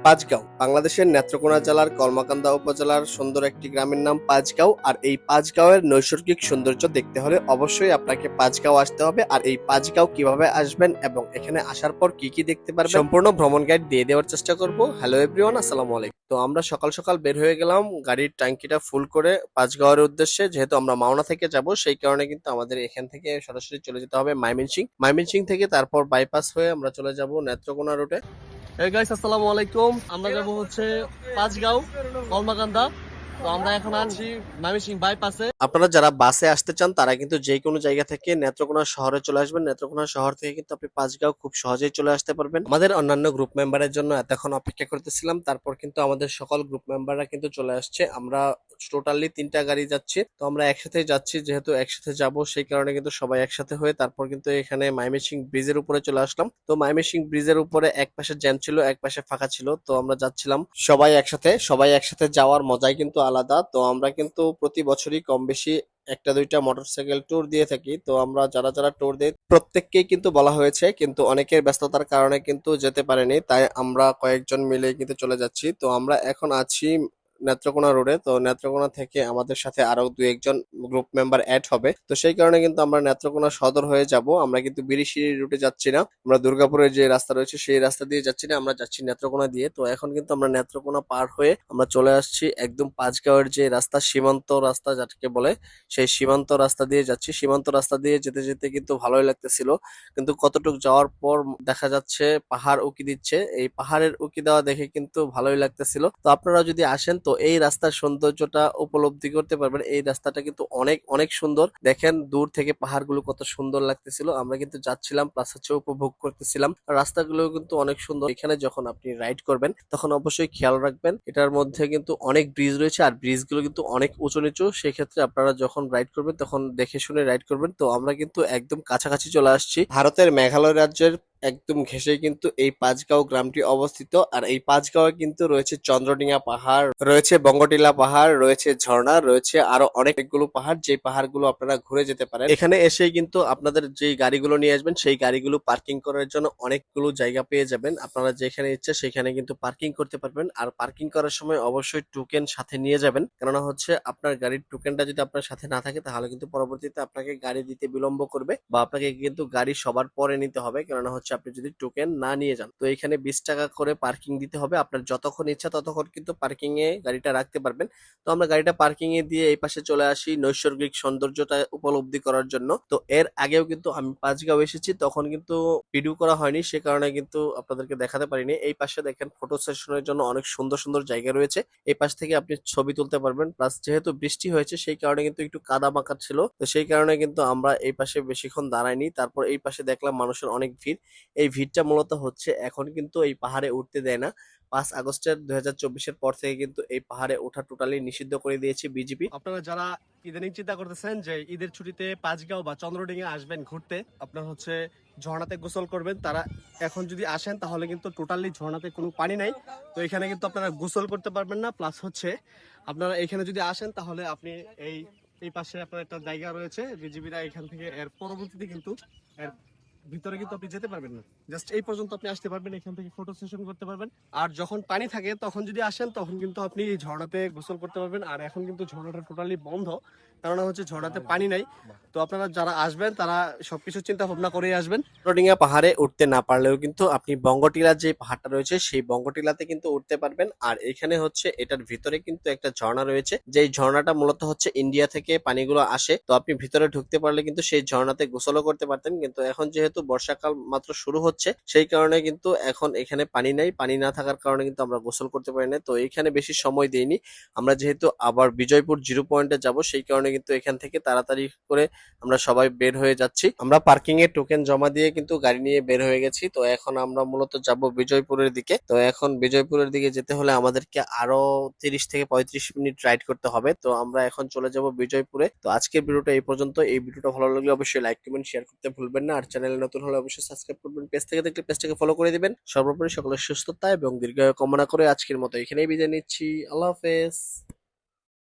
পাঁচগাঁও বাংলাদেশের নেত্রকোনা জেলার কলমাকান্দা উপজেলার সুন্দর একটি গ্রামের নাম পাঁচগাঁও। আর এই পাঁচগাঁওয়ের নৈসর্গিক সৌন্দর্য দেখতে হলে অবশ্যই আপনাকে পাঁচগাঁও আসতে হবে। আর এই পাঁচগাঁও কিভাবে আসবেন এবং এখানে আসার পর কি কি দেখতে পারবেন সম্পূর্ণ ভ্রমণ গাইড দিয়ে দেওয়ার চেষ্টা করব। হ্যালো এভরিওয়ান, আসসালামু আলাইকুম। তো আমরা সকাল সকাল বের হয়ে গেলাম গাড়ির ট্যাঙ্কিটা ফুল করে পাঁচগাঁওয়ের উদ্দেশ্যে। যেহেতু আমরা মাওনা থেকে যাব, সেই কারণে কিন্তু আমাদের এখান থেকে সরাসরি চলে যেতে হবে ময়মনসিং থেকে, তারপর বাইপাস হয়ে আমরা চলে যাব নেত্রকোনা রুটে। এই গাইস, আসসালামু আলাইকুম। আমরা যাব হচ্ছে পাঁচগাঁও কলমাকান্দা। তো আমরা এখন আছি ময়মনসিং বাইপাসে। আপনারা যারা বাসে আসতে চান তারা কিন্তু যে কোনো জায়গা থেকে নেত্রকোনা শহরে চলে আসবেন। নেত্রকোনা শহর থেকে কিন্তু আপনি পাঁচগাঁও খুব সহজেই চলে আসতে পারবেন। আমাদের অন্যান্য গ্রুপ মেম্বারের জন্য এতক্ষণ অপেক্ষা করতেছিলাম, তারপর কিন্তু আমাদের সকল গ্রুপ মেম্বাররা কিন্তু চলে আসছে। আমরা টোটালি 3টা গাড়ি যাচ্ছি, তো আমরা একসাথে যাচ্ছি। যেহেতু একসাথে যাব সেই কারণে কিন্তু সবাই একসাথে হয়ে তারপর কিন্তু এখানে ময়মনসিং ব্রিজের উপরে চলে আসলাম। তো ময়মনসিং ব্রিজের উপরে এক পাশে জ্যাম ছিল, এক পাশে ফাঁকা ছিল। তো আমরা যাচ্ছিলাম সবাই একসাথে যাওয়ার মজাই কিন্তু আলাদা। তো আমরা কিন্তু প্রতি বছরই কম বেশি একটা দুইটা মোটরসাইকেল ট্যুর দিয়ে থাকি। তো আমরা যারা যারা ট্যুর দেই প্রত্যেককেই কিন্তু বলা হয়েছে, কিন্তু অনেকের ব্যস্ততার কারণে কিন্তু যেতে পারেনি, তাই আমরা কয়েকজন মিলে কিন্তু চলে যাচ্ছি। তো আমরা এখন আছি নেত্রকোনা রোডে। তো নেত্রকোনা থেকে আমাদের সাথে আরো দুই একজন গ্রুপ মেম্বার অ্যাড হবে। তো সেই কারণে কিন্তু আমরা নেত্রকোনা সদর হয়ে যাব। আমরা কিন্তু বিরিশিরি রুটে যাচ্ছি না, আমরা দুর্গাপুরের যে রাস্তা রয়েছে সেই রাস্তা দিয়ে যাচ্ছি না, আমরা যাচ্ছি নেত্রকোনা দিয়ে। তো এখন কিন্তু আমরা নেত্রকোনা পার হয়ে আমরা চলে আসছি একদম পাঁচগাঁওয়ের যে রাস্তা, সীমান্ত রাস্তা যাকে বলে, সেই সীমান্ত রাস্তা দিয়ে যাচ্ছি। সীমান্ত রাস্তা দিয়ে যেতে যেতে কিন্তু ভালোই লাগতেছিল, কিন্তু কতটুক যাওয়ার পর দেখা যাচ্ছে পাহাড় উকি দিচ্ছে। এই পাহাড়ের উকি দেওয়া দেখে কিন্তু ভালোই লাগতেছিল। তো আপনারা যদি আসেন তো এই রাস্তার সৌন্দর্যটা উপলব্ধি করতে পারবেন। এই রাস্তাটা কিন্তু অনেক অনেক সুন্দর। দেখেন দূর থেকে পাহাড়গুলো কত সুন্দর লাগতেছিল। আমরা কিন্তু যাচ্ছিলাম প্লাস হচ্ছে উপভোগ করতেছিলাম। আর রাস্তাগুলো কিন্তু অনেক সুন্দর। এখানে যখন আপনি রাইড করবেন তখন অবশ্যই খেয়াল রাখবেন, এটার মধ্যে কিন্তু অনেক ব্রিজ রয়েছে আর ব্রিজগুলো কিন্তু অনেক উঁচু নিচু। সেক্ষেত্রে আপনারা যখন রাইড করবেন তখন দেখে শুনে রাইড করবেন। তো আমরা কিন্তু একদম কাছাকাছি চলে আসছি। ভারতের মেঘালয় রাজ্যের একদম ঘেঁষে কিন্তু এই পাঁচগাঁও গ্রামটি অবস্থিত। আর এই পাঁচগাঁওয়ে কিন্তু রয়েছে চন্দ্রডিঙা পাহাড়, রয়েছে বঙ্গটিলা পাহাড়, রয়েছে ঝর্ণা, রয়েছে আরো অনেকগুলো পাহাড়, যে পাহাড়গুলো আপনারা ঘুরে যেতে পারেন। এখানে এসে কিন্তু আপনাদের যে গাড়িগুলো নিয়ে আসবেন সেই গাড়িগুলো পার্কিং করার জন্য অনেকগুলো জায়গা পেয়ে যাবেন। আপনারা যেখানে ইচ্ছে সেখানে কিন্তু পার্কিং করতে পারবেন। আর পার্কিং করার সময় অবশ্যই টোকেন সাথে নিয়ে যাবেন, কেননা হচ্ছে আপনার গাড়ির টোকেনটা যদি আপনার সাথে না থাকে তাহলে কিন্তু পরবর্তীতে আপনাকে গাড়ি দিতে বিলম্ব করবে, বা আপনাকে কিন্তু গাড়ি সবার পরে নিতে হবে, কেননা হচ্ছে আপনি যদি টোকেন না নিয়ে যান। তো এখানে 20 টাকা করে পার্কিং দিতে হবে। আপনার যতক্ষণ ইচ্ছা ততক্ষণ কিন্তু পার্কিং এ গাড়িটা রাখতে পারবেন। তো আমরা গাড়িটা পার্কিং এ দিয়ে এই পাশে চলে আসি নৈসর্গিক সৌন্দর্যটা উপলব্ধি করার জন্য। তো এর আগেও কিন্তু আমি পাঁচগাঁও এসেছি, তখন কিন্তু ভিডিও করা হয়নি, সে কারণে কিন্তু আপনাদেরকে দেখাতে পারিনি। এই পাশে দেখেন ফটো সেশনের জন্য অনেক সুন্দর সুন্দর জায়গা রয়েছে। এই পাশ থেকে আপনি ছবি তুলতে পারবেন। প্লাস যেহেতু বৃষ্টি হয়েছে সেই কারণে কিন্তু একটু কাদা মাখা ছিল, তো সেই কারণে কিন্তু আমরা এই পাশে বেশিক্ষণ দাঁড়াইনি। তারপর এই পাশে দেখলাম মানুষের অনেক ভিড়। এই ভিড়টা মূলত হচ্ছে এখন কিন্তু এই পাহাড়ে উঠতে দেয় না। 5 আগস্টের 2024-এর পর থেকে কিন্তু এই পাহাড়ে ওঠা টোটালি নিষিদ্ধ করে দিয়েছে বিজেপি। আপনারা যারা ইদানিং চিন্তা করতেছেন যে ঈদের ছুটিতে পাঁচগাঁও বা চন্দ্রডিঙে আসবেন ঘুরতে, আপনার হচ্ছে ঝর্ণাতে গোসল করবেন, তারা এখন যদি আসেন তাহলে কিন্তু টোটালি ঝর্ণাতে কোনো পানি নাই। তো এখানে কিন্তু আপনারা গোসল করতে পারবেন না। প্লাস হচ্ছে আপনারা এখানে যদি আসেন তাহলে আপনি এই এই পাশে আপনার একটা জায়গা রয়েছে, বিজিবিরা এখান থেকে এর পরবর্তীতে কিন্তু এর ভিতরে কিন্তু আপনি যেতে পারবেন না। জাস্ট এই পর্যন্ত আপনি আসতে পারবেন, এখান থেকে ফটো সেশন করতে পারবেন। আর যখন পানি থাকে তখন যদি আসেন তখন কিন্তু আপনি এই ঝর্ণাতে গোসল করতে পারবেন। আর এখন কিন্তু ঝর্ণাটা টোটালি বন্ধ, কারণ হচ্ছে ঝর্ণাতে পানি নাই। তো আপনারা যারা আসবেন তারা সবকিছু চিন্তা ভাবনা করে আসবেন। চন্দ্রডিঙা পাহাড়ে উঠতে না পারলেও কিন্তু আপনি বঙ্গটিলা যে পাহাড়টা রয়েছে সেই বঙ্গটিলাতে কিন্তু উঠতে পারবেন। আর এখানে হচ্ছে এটার ভিতরে কিন্তু একটা ঝর্ণা রয়েছে, যেই ঝর্ণাটা মূলত হচ্ছে ইন্ডিয়া থেকে পানিগুলো আসে। তো আপনি ভিতরে ঢুকতে পারলে কিন্তু সেই ঝর্ণাতে গোসলও করতে পারতেন, কিন্তু এখন যেহেতু বর্ষাকাল মাত্র শুরু হচ্ছে সেই কারণে কিন্তু এখন এখানে পানি নাই। পানি না থাকার কারণে কিন্তু আমরা গোসল করতে পারি না। তো এখানে বেশি সময় দেইনি, আমরা যেহেতু আবার বিজয়পুর জিরো পয়েন্টে যাব সেই কারণে কিন্তু এখান থেকে তাড়াতাড়ি করে আমরা সবাই বের হয়ে যাচ্ছি। আমরা পার্কিং এ টোকেন জমা দিয়ে কিন্তু গাড়ি নিয়ে বের হয়ে গেছি। তো এখন আমরা মূলত যাব বিজয়পুরের দিকে। তো এখন বিজয়পুরের দিকে যেতে হলে আমাদেরকে আরো 30 থেকে 35 মিনিট রাইড করতে হবে। তো আমরা এখন চলে যাব বিজয়পুরে। তো আজকের ভিডিওটা এই পর্যন্ত। এই ভিডিওটা ভালো লাগলে অবশ্যই লাইক কমেন্ট শেয়ার করতে ভুলবেন না। আর চ্যানেলে নতুন হলে অবশ্যই সাবস্ক্রাইব করবেন। পেজ থেকে দেখলে পেজটাকে ফলো করে দিবেন। সর্বোপরি সকলের সুস্থতা এবং দীর্ঘায়ু কামনা করে আজকের মতো এখানেই বিদায় নিচ্ছি। আল্লাহ হাফেজ।